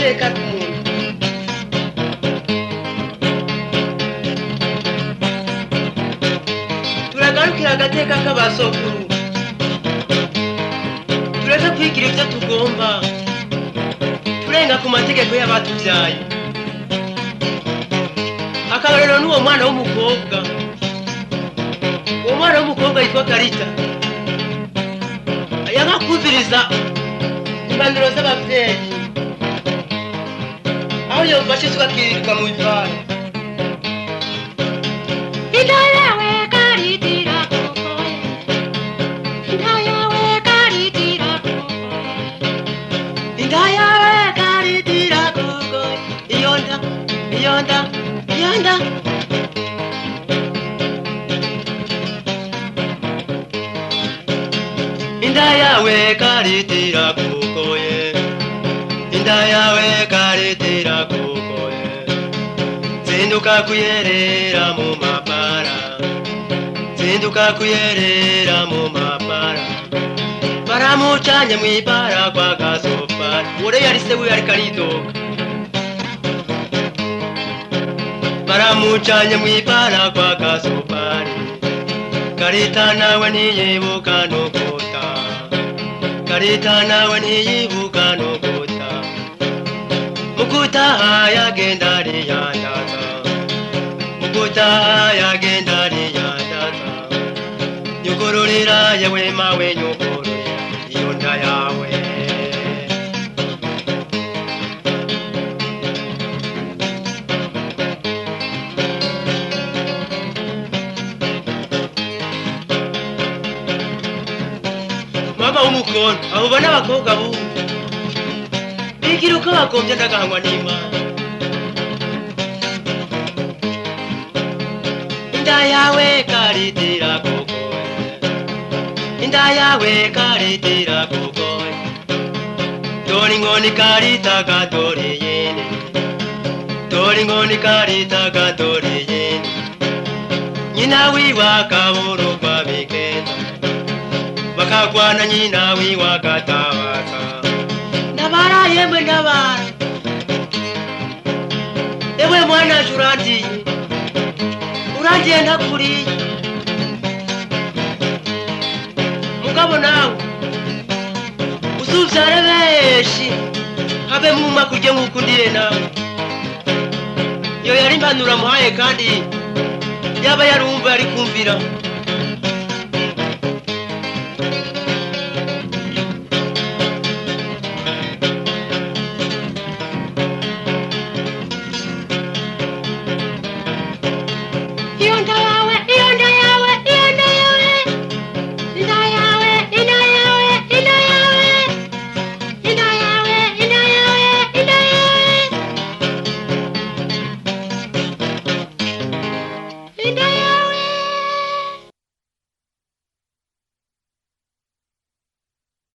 agateka k'umuntu. Turagarukira agateka k'abasokuru, tureke kwigira ibyo tugomba, turenga ku mategeko y'abatuvyaye. Akarorero n'uwo mwana w'umukobwa, uwo mwana w'umukobwa yitwa Karita, yanga kumviriza impanuro z'abavyeyi, aho yofashe isuka akirirwa mu ivara. Inda yawe Karitira kukoye, inda yawe Karitira kukoye, Inda yawe Karitira kukoye, iyonda, iyonda, iyonda. Inda yawe Karitira kukoye, inda yawe Karitira kukoye, zinduka kuyerera mu mabara, zinduka kuyerera mu mabara. Baramucanye mw'ibara kwa Gasopari, ure yari se we ariko aridoga. Baramucanye mw'ibara kwa Gasopari, Karita nawe ntiyibuka no kota, Karita nawe ntiyibuka no kota. Mukutaha yagenda ariyandaza, mukutaha yagenda ariyandaza. Nyugururira yewe mawe nyugururira iyo nda yawe. Mama w'umukono, abo bana abakobwa bubu bigira uko bagombye ndagahangwa n'Imana. Inda yawe Karitira kukoye, inda yawe Karitira kukoye, dore inkoni Karita gadore yene, dore inkoni Karita gadore yene. Nyina wiwa kaburugwa bigenda, bakagwana nyina wiwa gatabaza. Ndabara yemwe ndabara, ewe mwana urandiye, urandiye ntakuriye. Mugabo nawe uzuvyare benshi, habe muma kurya nk'uko undiye nawe. Iyo yari impanuro amuhaye kandi yaba yarumva yari kumvira.